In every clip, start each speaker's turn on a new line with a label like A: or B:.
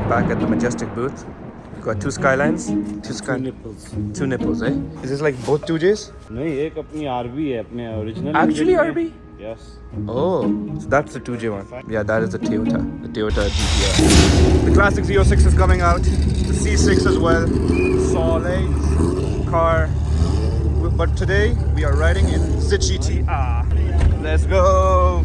A: Back at the Majestic booth. Got two Skylines. Two
B: nipples.
A: Two nipples, eh? Is this like both 2Js?
B: नहीं एक अपनी RB है अपने original.
A: Actually RB?
B: Yes.
A: Oh, so that's the 2J one. Yeah, that is the Toyota GTR. The classic Z06 is coming out. The C6 as well. Solid car. But today we are riding in the GTR. Let's go.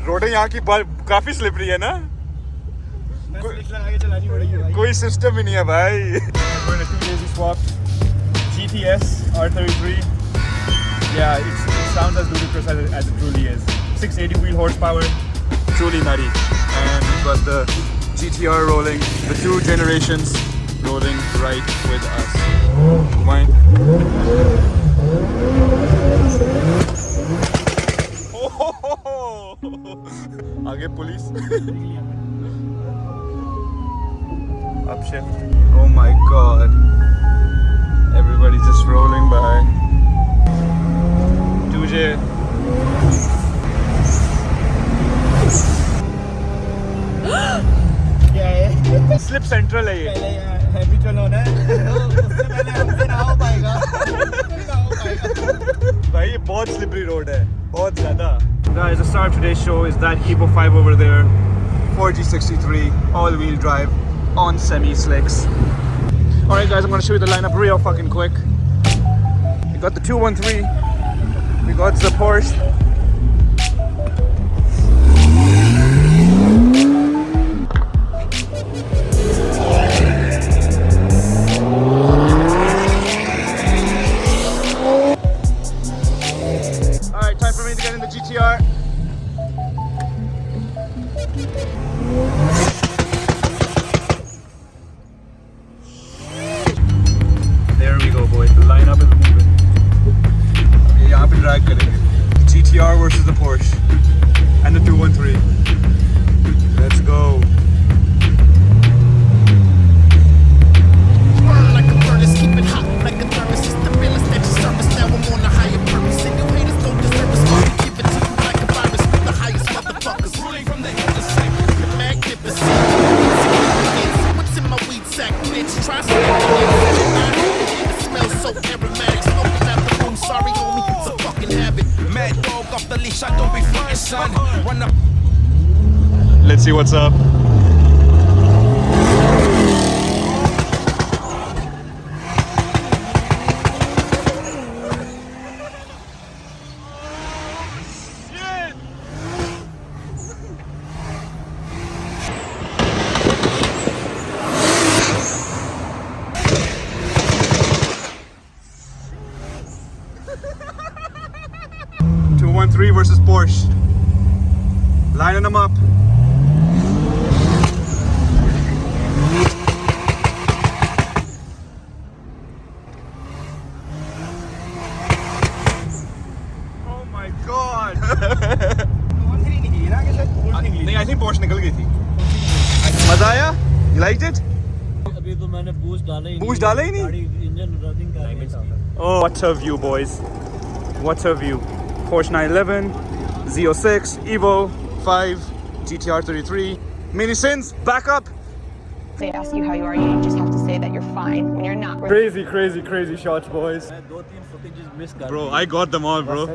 A: रोडें यहाँ की काफी slippery है ना? कोई system ही नहीं है भाई. We're in a 2 days swap. GTS R33. Yeah, it sounds as ludicrous as it truly is. 680 wheel horsepower, truly nutty. And we've got the GTR rolling, the two generations rolling right with us. Mine. आगे police. Upshift. Oh my god. Everybody's just rolling by. 2J.
C: क्या है?
A: Slip Central है ये.
C: पहले heavy चलो ना. उससे पहले हमसे ना हो पाएगा.
A: भाई ये बहुत slippery road है. बहुत ज़्यादा. Guys, the star of today's show is that Evo 5 over there. 4G63 all-wheel drive on semi-slicks. Alright guys, I'm gonna show you the lineup real fucking quick. We got the 213. We got the Porsche. Alright, time for me to get in the GTR. There we go, boys. The lineup is moving. Okay, यहाँ पे drag करेंगे. GTR versus the Porsche and the 213. Let's go.
D: Burn like a furnace, keep it hot like a thermos. It's the realest that you service. Now I'm on a higher purpose, and you haters don't deserve us. I'll give it to you like a virus with the highest motherfuckers. Ruling from the hill to sight, the magnificent. What's in my weed sack, bitch? Try something. It smells so aromatic, smoking out the room. Sorry, homie, it's a fucking habit. Mad dog off the leash, I don't be frontin', son. Run up.
A: Let's see what's up. Three versus Porsche. Lining them up. Oh my god. नहीं, I think Porsche निकल गई थी. मजा आया? You liked it?
C: अभी तो मैंने boost डाला ही नहीं.
A: Boost डाला ही नहीं?
C: गाड़ी इंजन रनिंग कर रही है.
A: Oh, what a view, boys. What a view. Porsche 911, Z06, Evo 5, GTR 33. Mini sins, back up.
E: They ask you how you are, you just have to say that you're fine when you're not.
A: Crazy, crazy, crazy shots, boys.
C: मैं 2-3 footages miss कर.
A: Bro, I got them all, bro.